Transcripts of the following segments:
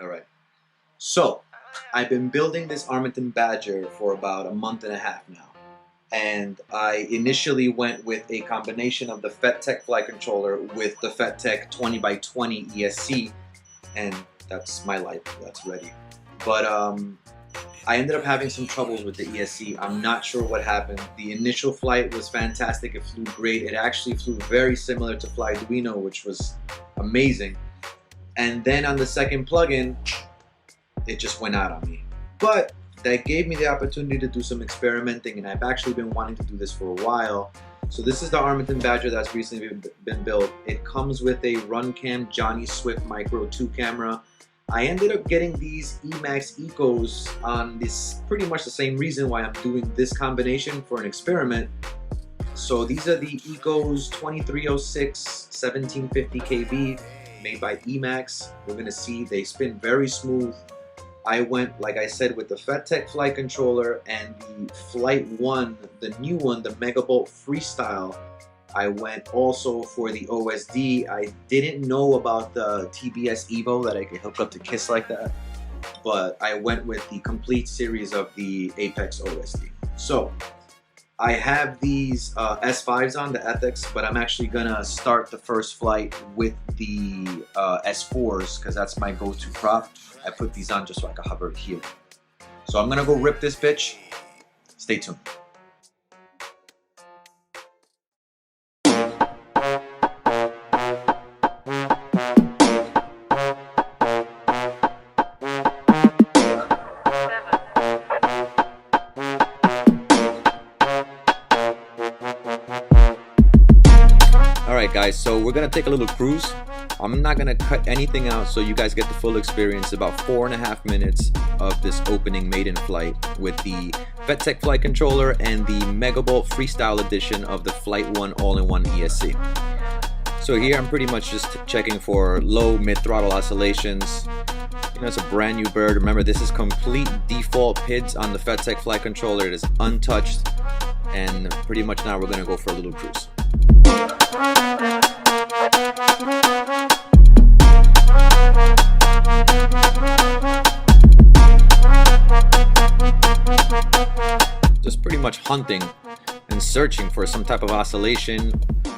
Alright, so I've been building this Arlington Badger for about a month and a half now. And I initially went with a combination of the FETTEC flight controller with the FETTEC 20x20 ESC, and that's my life, that's ready. But I ended up having some troubles with the ESC. I'm not sure what happened. The initial flight was fantastic, it flew great. It actually flew very similar to FlyDuino, which was amazing. And then on the second plug-in, it just went out on me. But that gave me the opportunity to do some experimenting, and I've actually been wanting to do this for a while. So this is the Arlington Badger that's recently been built. It comes with a Runcam Johnny Swift Micro 2 camera. I ended up getting these Emax Ecos on this pretty much the same reason why I'm doing this combination for an experiment. So these are the Ecos 2306 1750 kV made by Emax. We're gonna see they spin very smooth. I went, like I said, with the FETTEC flight controller and the Flight 1, the new one, the Megabolt Freestyle. I went also for the OSD. I didn't know about the TBS Evo, that I could hook up to KISS like that, but I went with the complete series of the Apex OSD. So I have these S5s on, the Ethix, but I'm actually gonna start the first flight with the S4s because that's my go-to prop. I put these on just so I can hover here. So I'm gonna go rip this bitch. Stay tuned. Alright guys, so we're gonna take a little cruise. I'm not gonna cut anything out so you guys get the full experience. About 4.5 minutes of this opening maiden flight with the FETTEC flight controller and the Megabolt Freestyle edition of the Flight 1 all-in-one ESC. So here I'm pretty much just checking for low mid-throttle oscillations. You know, it's a brand new bird. Remember, this is complete default PIDs on the FETTEC flight controller. It is untouched, and pretty much now we're gonna go for a little cruise. Just pretty much hunting and searching for some type of oscillation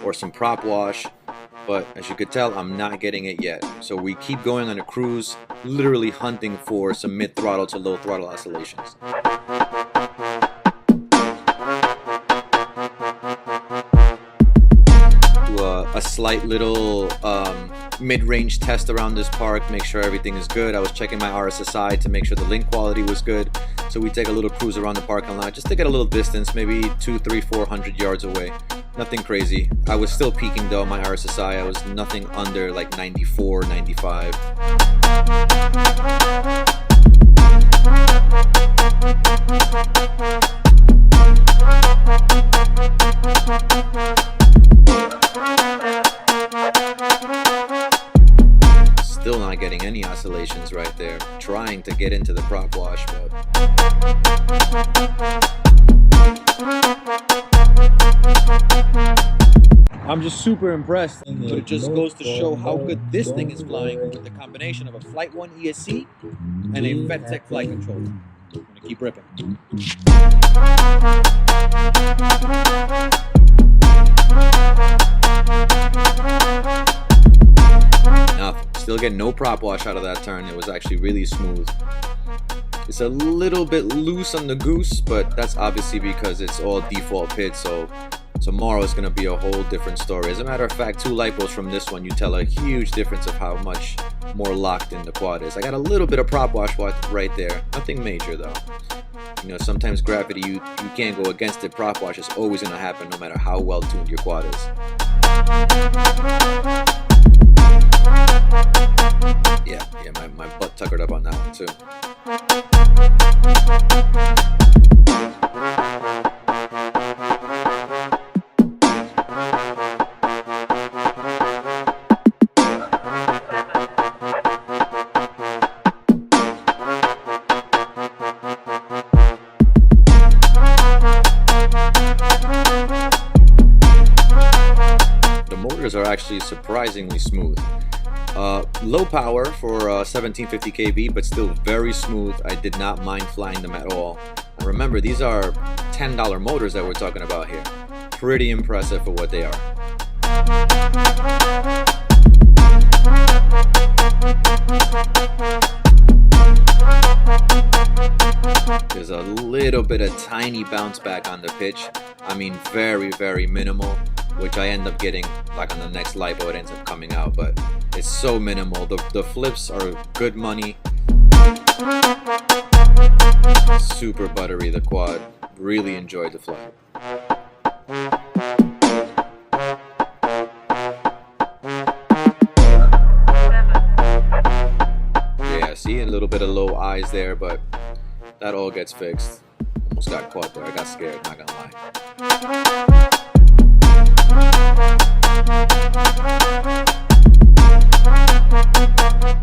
or some prop wash, but as you could tell, I'm not getting it yet. So we keep going on a cruise, literally hunting for some mid-throttle to low throttle oscillations. A slight little mid-range test around this park, make sure everything is good. I was checking my RSSI to make sure the link quality was good. So we take a little cruise around the parking lot just to get a little distance, maybe 200, 300, 400 yards away. Nothing crazy. I was still peaking though, my RSSI. I was nothing under like 94, 95. Still not getting any oscillations right there. Trying to get into the prop wash, but I'm just super impressed. But it just goes to show how good this thing is flying with the combination of a Flight 1 ESC and a FETTEC flight controller. I'm gonna keep ripping. Nothing. Still get no prop wash out of that turn. It was actually really smooth. It's a little bit loose on the goose, but that's obviously because it's all default PID, so tomorrow is going to be a whole different story. As a matter of fact, 2 lipos from this one, you tell a huge difference of how much more locked in the quad is. I got a little bit of prop wash right there. Nothing major though. You know, sometimes gravity, you can't go against it. Prop wash is always going to happen no matter how well tuned your quad is. Yeah, my butt tuckered up on that one too. The motors are actually surprisingly smooth. Low power for 1750 kV, but still very smooth. I did not mind flying them at all. And remember, these are $10 motors that we're talking about here. Pretty impressive for what they are. There's a little bit of tiny bounce back on the pitch. I mean, very, very minimal, which I end up getting like on the next Lipo. It ends up coming out, but it's so minimal. The flips are good money. Super buttery, the quad. Really enjoyed the flight. Yeah, see, a little bit of low eyes there, but that all gets fixed. Almost got caught there. I got scared, not gonna lie.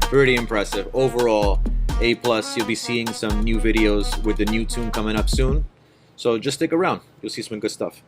Pretty impressive. Overall, A+. You'll be seeing some new videos with the new tune coming up soon. So just stick around. You'll see some good stuff.